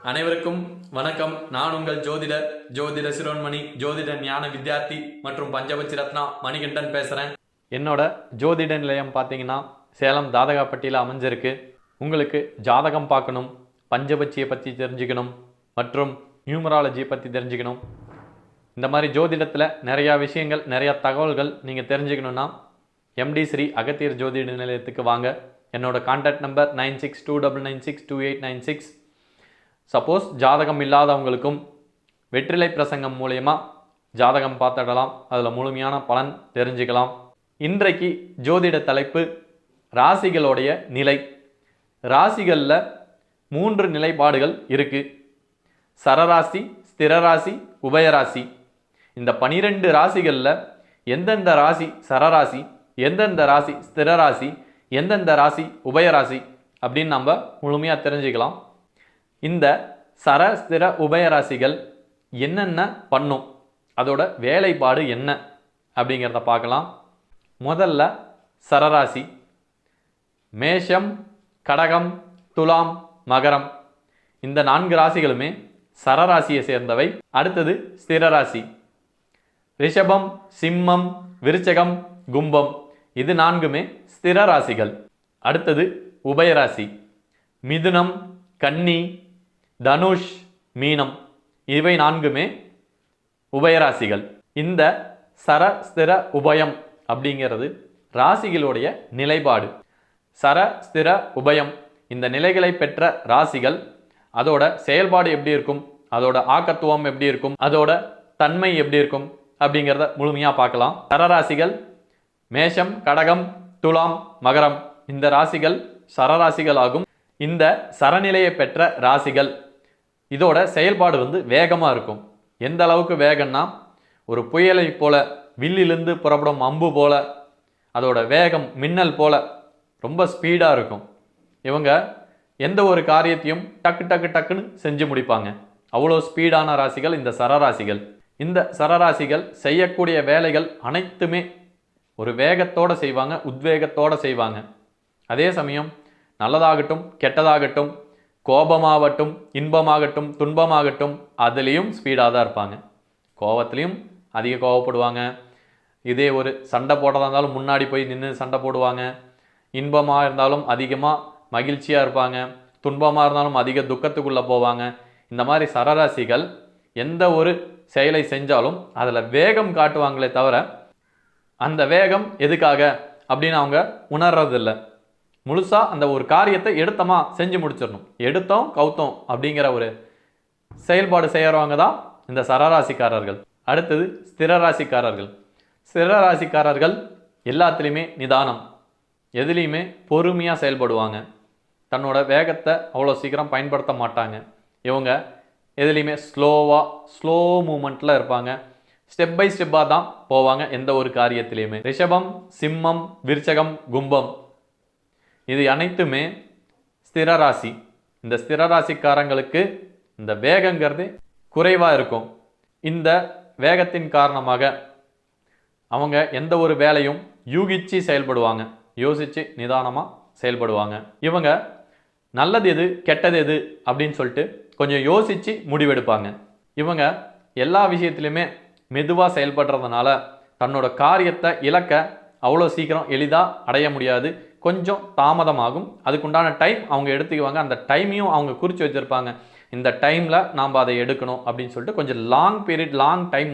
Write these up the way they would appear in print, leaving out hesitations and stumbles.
அனைவருக்கும் வணக்கம். நான் உங்கள் ஜோதிட சிரோன்மணி, ஜோதிட ஞான வித்யார்த்தி மற்றும் பஞ்சபட்சி ரத்னா மணிகண்டன் பேசுகிறேன். என்னோட ஜோதிட நிலையம் பார்த்தீங்கன்னா சேலம் தாதகாப்பட்டியில் அமைஞ்சிருக்கு. உங்களுக்கு ஜாதகம் பார்க்கணும், பஞ்சபட்சியை பற்றி தெரிஞ்சுக்கணும் மற்றும் நியூமராலஜியை பற்றி தெரிஞ்சுக்கணும், இந்த மாதிரி ஜோதிடத்தில் நிறையா விஷயங்கள், நிறையா தகவல்கள் நீங்கள் தெரிஞ்சுக்கணுன்னா எம்டி ஸ்ரீ அகத்தியர் ஜோதிட நிலையத்துக்கு வாங்க. என்னோட கான்டாக்ட் நம்பர் 9629962896. சப்போஸ் ஜாதகம் இல்லாதவங்களுக்கும் வெற்றிலை பிரசங்கம் மூலயமா ஜாதகம் பார்த்துடலாம், அதில் முழுமையான பலன் தெரிஞ்சுக்கலாம். இன்றைக்கு ஜோதிட தலைப்பு ராசிகளுடைய நிலை. ராசிகளில் 3 நிலைப்பாடுகள் இருக்குது: சரராசி, ஸ்திரராசி, உபயராசி. இந்த 12 ராசிகளில் எந்தெந்த ராசி சரராசி, எந்தெந்த ராசி ஸ்திரராசி, எந்தெந்த ராசி உபயராசி அப்படின்னு நம்ம முழுமையாக தெரிஞ்சுக்கலாம். இந்த சர ஸ்திர உபயராசிகள் என்னென்ன பண்ணும், அதோட வேலைப்பாடு என்ன அப்படிங்கிறத பார்க்கலாம். முதல்ல சரராசி. மேஷம், கடகம், துலாம், மகரம், இந்த 4 ராசிகளுமே சரராசியை சேர்ந்தவை. அடுத்தது ஸ்திரராசி. ரிஷபம், சிம்மம், விருச்சகம், கும்பம், இது 4மே ஸ்திர ராசிகள். அடுத்தது உபயராசி. மிதுனம், கன்னி, தனுஷ், மீனம், இவை 4மே உபயராசிகள். இந்த சர ஸ்திர உபயம் அப்படிங்கிறது ராசிகளுடைய நிலைப்பாடு. சர ஸ்திர உபயம் இந்த நிலைகளை பெற்ற ராசிகள், அதோட செயல்பாடு எப்படி இருக்கும், அதோட ஆக்கத்துவம் எப்படி இருக்கும், அதோட தன்மை எப்படி இருக்கும் அப்படிங்கிறத முழுமையாக பார்க்கலாம். சரராசிகள் மேஷம், கடகம், துலாம், மகரம், இந்த ராசிகள் சரராசிகள் ஆகும். இந்த சரநிலையை பெற்ற ராசிகள், இதோட செயல்பாடு வேகமாக இருக்கும். எந்த அளவுக்கு வேகம்னா, ஒரு புயலை போல, வில்லிலிருந்து புறப்படும் அம்பு போல, அதோட வேகம் மின்னல் போல ரொம்ப ஸ்பீடாக இருக்கும். இவங்க எந்த ஒரு காரியத்தையும் டக்கு டக்கு டக்குன்னு செஞ்சு முடிப்பாங்க. அவ்வளோ ஸ்பீடான ராசிகள் இந்த சரராசிகள். இந்த சரராசிகள் செய்யக்கூடிய வேலைகள் அனைத்துமே ஒரு வேகத்தோடு செய்வாங்க, உத்வேகத்தோடு செய்வாங்க. அதே சமயம் நல்லதாகட்டும் கெட்டதாகட்டும், கோபமாகட்டும் இன்பமாகட்டும் துன்பமாகட்டும், அதுலேயும் ஸ்பீடாக தான் இருப்பாங்க. கோபத்துலேயும் அதிக கோபப்படுவாங்க. இதே ஒரு சண்டை போடுறதா இருந்தாலும் முன்னாடி போய் நின்று சண்டை போடுவாங்க. இன்பமாக இருந்தாலும் அதிகமாக மகிழ்ச்சியாக இருப்பாங்க. துன்பமாக இருந்தாலும் அதிக துக்கத்துக்குள்ளே போவாங்க. இந்த மாதிரி சரராசிகள் எந்த ஒரு செயலை செஞ்சாலும் அதில் வேகம் காட்டுவாங்களே தவிர, அந்த வேகம் எதுக்காக அப்படின்னு அவங்க உணர்றதில்லை. முழுசாக அந்த ஒரு காரியத்தை எடுத்தோமா செஞ்சு முடிச்சிடணும், எடுத்தோம் கவுத்தோம் அப்படிங்கிற ஒரு செயல்பாடு செய்கிறவங்க தான் இந்த சரராசிக்காரர்கள். அடுத்தது ஸ்திரராசிக்காரர்கள். ஸ்திரராசிக்காரர்கள் எல்லாத்துலேயுமே நிதானம், எதுலேயுமே பொறுமையாக செயல்படுவாங்க. தன்னோட வேகத்தை அவ்வளோ சீக்கிரம் பயன்படுத்த மாட்டாங்க. இவங்க எதுலேயுமே ஸ்லோ மூமெண்ட்டில் இருப்பாங்க. ஸ்டெப் பை ஸ்டெப்பாக தான் போவாங்க எந்த ஒரு காரியத்திலையுமே. ரிஷபம், சிம்மம், விருச்சகம், கும்பம், இது அனைத்துமே ஸ்திரராசி. இந்த ஸ்திரராசிக்காரங்களுக்கு இந்த வேகங்கிறது குறைவாக இருக்கும். இந்த வேகத்தின் காரணமாக அவங்க எந்த ஒரு வேலையும் யூகிச்சு செயல்படுவாங்க, யோசித்து நிதானமாக செயல்படுவாங்க. இவங்க நல்லது எது கெட்டது எது அப்படின்னு சொல்லிட்டு கொஞ்சம் யோசித்து முடிவெடுப்பாங்க. இவங்க எல்லா விஷயத்துலையுமே மெதுவாக செயல்படுறதுனால தன்னோட காரியத்தை இலக்க அவ்வளோ சீக்கிரம் எளிதாக அடைய முடியாது, கொஞ்சம் தாமதமாகும். அதுக்குண்டான டைம் அவங்க எடுத்துக்குவாங்க. அந்த டைமையும் அவங்க குறித்து வச்சுருப்பாங்க. இந்த டைமில் நாம் அதை எடுக்கணும் அப்படின்னு சொல்லிட்டு கொஞ்சம் லாங் பீரியட், லாங் டைம்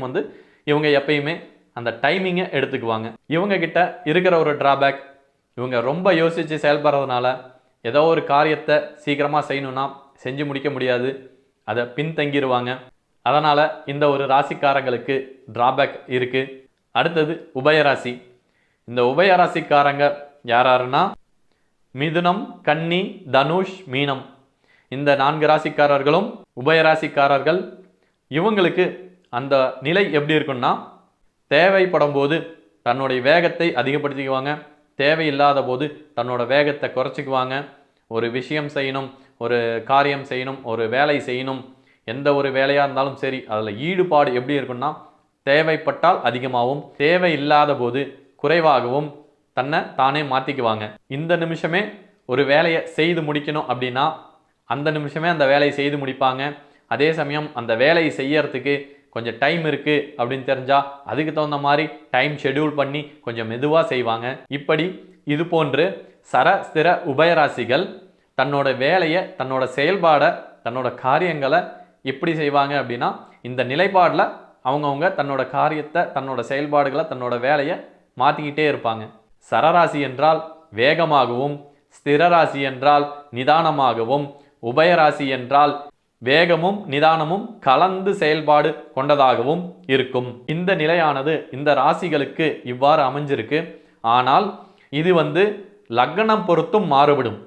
இவங்க எப்பயுமே அந்த டைமிங்கை எடுத்துக்குவாங்க. இவங்க கிட்ட இருக்கிற ஒரு ட்ராபேக், இவங்க ரொம்ப யோசித்து செயல்படுறதுனால ஏதோ ஒரு காரியத்தை சீக்கிரமாக செய்யணும்னா செஞ்சு முடிக்க முடியாது, அதை பின்தங்கிடுவாங்க. அதனால் இந்த ஒரு ராசிக்காரங்களுக்கு ட்ராபேக் இருக்குது. அடுத்தது உபயராசி. இந்த உபயராசிக்காரங்க யாருன்னா மிதுனம், கன்னி, தனுஷ், மீனம், இந்த 4 ராசிக்காரர்களும் உபயராசிக்காரர்கள். இவங்களுக்கு அந்த நிலை எப்படி இருக்குன்னா, தேவைப்படும் போது தன்னுடைய வேகத்தை அதிகப்படுத்திக்குவாங்க, தேவையில்லாத போது தன்னோட வேகத்தை குறைச்சிக்குவாங்க. ஒரு விஷயம் செய்யணும், ஒரு காரியம் செய்யணும், ஒரு வேலை செய்யணும், எந்த ஒரு வேலையாக இருந்தாலும் சரி, அதில் ஈடுபாடு எப்படி இருக்குன்னா, தேவைப்பட்டால் அதிகமாகவும் தேவையில்லாத போது குறைவாகவும் தன்னை தானே மாற்றிக்குவாங்க. இந்த நிமிஷமே ஒரு வேலையை செய்து முடிக்கணும் அப்படின்னா அந்த நிமிஷமே அந்த வேலையை செய்து முடிப்பாங்க. அதே சமயம் அந்த வேலையை செய்யறதுக்கு கொஞ்சம் டைம் இருக்குது அப்படின்னு தெரிஞ்சால் அதுக்கு தகுந்த மாதிரி டைம் ஷெடியூல் பண்ணி கொஞ்சம் மெதுவாக செய்வாங்க. இப்படி இது போன்று சர ஸ்திர உபயராசிகள் தன்னோட வேலையை, தன்னோட செயல்பாடை, தன்னோட காரியங்களை எப்படி செய்வாங்க அப்படின்னா, இந்த நிலைப்பாடில் அவங்கவுங்க தன்னோட காரியத்தை, தன்னோட செயல்பாடுகளை, தன்னோட வேலையை மாற்றிக்கிட்டே இருப்பாங்க. சரராசி என்றால் வேகமாகவும், ஸ்திரராசி என்றால் நிதானமாகவும், உபயராசி என்றால் வேகமும் நிதானமும் கலந்து செயல்பாடு கொண்டதாகவும் இருக்கும். இந்த நிலையானது இந்த ராசிகளுக்கு இவ்வாறு அமைஞ்சிருக்கு. ஆனால் இது லக்னம் பொறுத்தும் மாறுபடும்.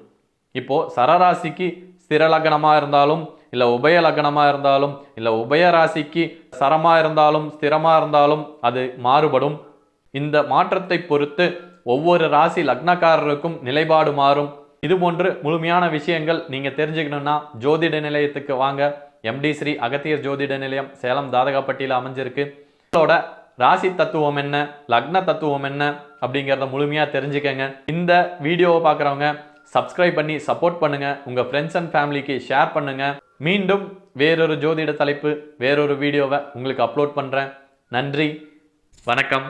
இப்போ சரராசிக்கு ஸ்திர லக்னமாக இருந்தாலும், இல்லை உபய லக்னமாக இருந்தாலும், இல்லை உபயராசிக்கு சரமாக இருந்தாலும் ஸ்திரமாக இருந்தாலும் அது மாறுபடும். இந்த மாற்றத்தை பொறுத்து ஒவ்வொரு ராசி லக்னக்காரருக்கும் நிலைப்பாடு மாறும். இது போன்று முழுமையான விஷயங்கள் நீங்கள் தெரிஞ்சுக்கணுன்னா ஜோதிட நிலையத்துக்கு வாங்க. MD ஸ்ரீ அகத்தியர் ஜோதிட நிலையம் சேலம் தாதகாப்பட்டியில் அமைஞ்சிருக்கு. இதோட ராசி தத்துவம் என்ன, லக்ன தத்துவம் என்ன அப்படிங்கிறத முழுமையாக தெரிஞ்சுக்கங்க. இந்த வீடியோவை பார்க்குறவங்க சப்ஸ்கிரைப் பண்ணி சப்போர்ட் பண்ணுங்கள். உங்கள் ஃப்ரெண்ட்ஸ் அண்ட் ஃபேமிலிக்கு ஷேர் பண்ணுங்கள். மீண்டும் வேறொரு ஜோதிட தலைப்பு, வேறொரு வீடியோவை உங்களுக்கு அப்லோட் பண்ணுறேன். நன்றி, வணக்கம்.